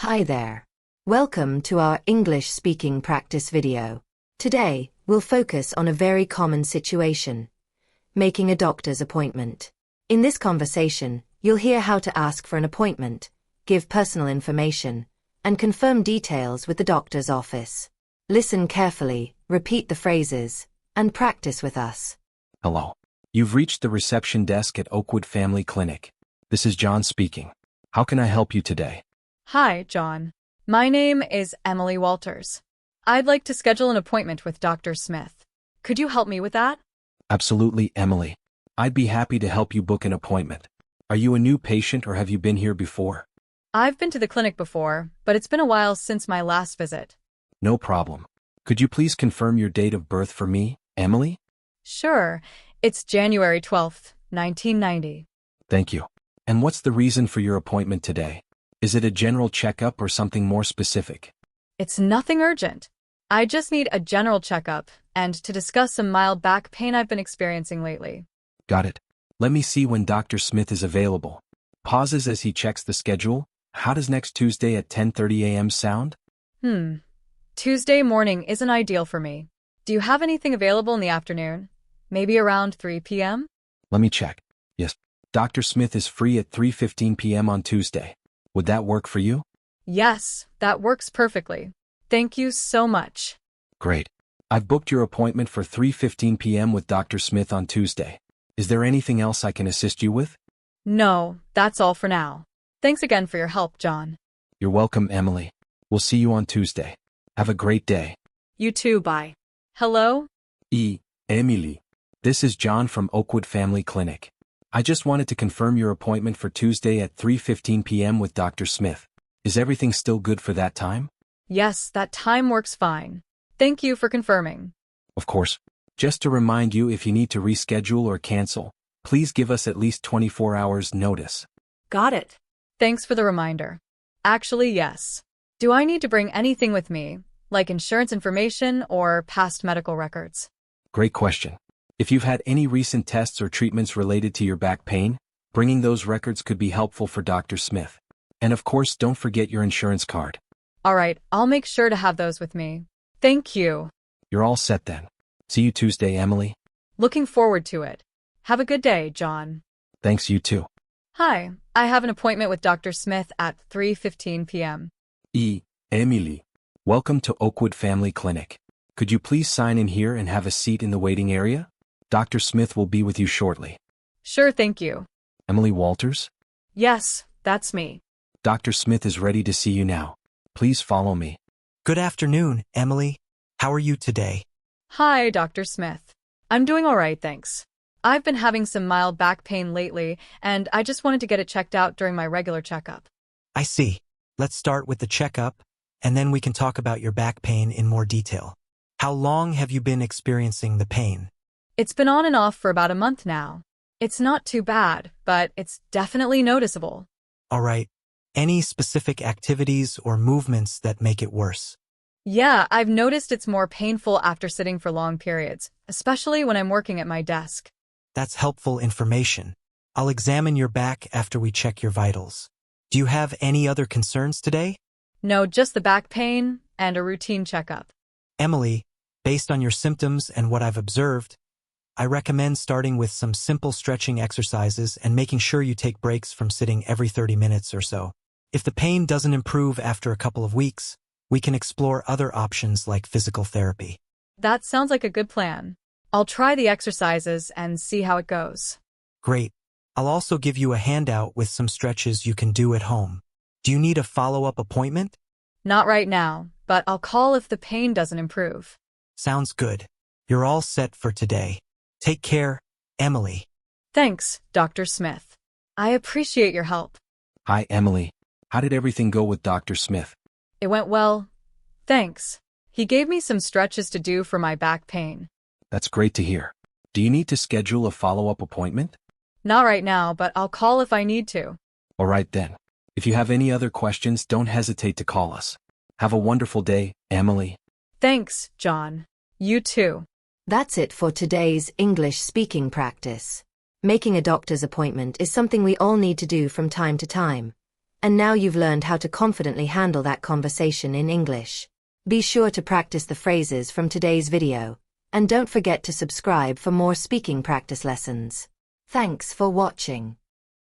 Hi there. Welcome to our English speaking practice video. Today, we'll focus on a very common situation: making a doctor's appointment. In this conversation, you'll hear how to ask for an appointment, give personal information, and confirm details with the doctor's office. Listen carefully, repeat the phrases, and practice with us. Hello. You've reached the reception desk at Oakwood Family Clinic. This is John speaking. How can I help you today? Hi, John. My name is Emily Walters. I'd like to schedule an appointment with Dr. Smith. Could you help me with that? Absolutely, Emily. I'd be happy to help you book an appointment. Are you a new patient or have you been here before? I've been to the clinic before, but it's been a while since my last visit. No problem. Could you please confirm your date of birth for me, Emily? Sure. It's January 12th, 1990. Thank you. And what's the reason for your appointment today? Is it a general checkup or something more specific? It's nothing urgent. I just need a general checkup and to discuss some mild back pain I've been experiencing lately. Got it. Let me see when Dr. Smith is available. Pauses as he checks the schedule. How does next Tuesday at 10:30 a.m. sound? Tuesday morning isn't ideal for me. Do you have anything available in the afternoon? Maybe around 3 p.m.? Let me check. Yes, Dr. Smith is free at 3:15 p.m. on Tuesday. Would that work for you? Yes, that works perfectly. Thank you so much. Great. I've booked your appointment for 3:15 p.m. with Dr. Smith on Tuesday. Is there anything else I can assist you with? No, that's all for now. Thanks again for your help, John. You're welcome, Emily. We'll see you on Tuesday. Have a great day. You too, bye. Hello? Emily. This is John from Oakwood Family Clinic. I just wanted to confirm your appointment for Tuesday at 3:15 p.m. with Dr. Smith. Is everything still good for that time? Yes, that time works fine. Thank you for confirming. Of course. Just to remind you, if you need to reschedule or cancel, please give us at least 24 hours notice. Got it. Thanks for the reminder. Actually, yes. Do I need to bring anything with me, like insurance information or past medical records? Great question. If you've had any recent tests or treatments related to your back pain, bringing those records could be helpful for Dr. Smith. And of course, don't forget your insurance card. All right, I'll make sure to have those with me. Thank you. You're all set then. See you Tuesday, Emily. Looking forward to it. Have a good day, John. Thanks, you too. Hi, I have an appointment with Dr. Smith at 3:15 p.m. Emily. Welcome to Oakwood Family Clinic. Could you please sign in here and have a seat in the waiting area? Dr. Smith will be with you shortly. Sure, thank you. Emily Walters? Yes, that's me. Dr. Smith is ready to see you now. Please follow me. Good afternoon, Emily. How are you today? Hi, Dr. Smith. I'm doing all right, thanks. I've been having some mild back pain lately, and I just wanted to get it checked out during my regular checkup. I see. Let's start with the checkup, and then we can talk about your back pain in more detail. How long have you been experiencing the pain? It's been on and off for about a month now. It's not too bad, but it's definitely noticeable. All right. Any specific activities or movements that make it worse? Yeah, I've noticed it's more painful after sitting for long periods, especially when I'm working at my desk. That's helpful information. I'll examine your back after we check your vitals. Do you have any other concerns today? No, just the back pain and a routine checkup. Emily, based on your symptoms and what I've observed, I recommend starting with some simple stretching exercises and making sure you take breaks from sitting every 30 minutes or so. If the pain doesn't improve after a couple of weeks, we can explore other options like physical therapy. That sounds like a good plan. I'll try the exercises and see how it goes. Great. I'll also give you a handout with some stretches you can do at home. Do you need a follow-up appointment? Not right now, but I'll call if the pain doesn't improve. Sounds good. You're all set for today. Take care, Emily. Thanks, Dr. Smith. I appreciate your help. Hi, Emily. How did everything go with Dr. Smith? It went well. Thanks. He gave me some stretches to do for my back pain. That's great to hear. Do you need to schedule a follow-up appointment? Not right now, but I'll call if I need to. All right then. If you have any other questions, don't hesitate to call us. Have a wonderful day, Emily. Thanks, John. You too. That's it for today's English speaking practice. Making a doctor's appointment is something we all need to do from time to time. And now you've learned how to confidently handle that conversation in English. Be sure to practice the phrases from today's video, and don't forget to subscribe for more speaking practice lessons. Thanks for watching.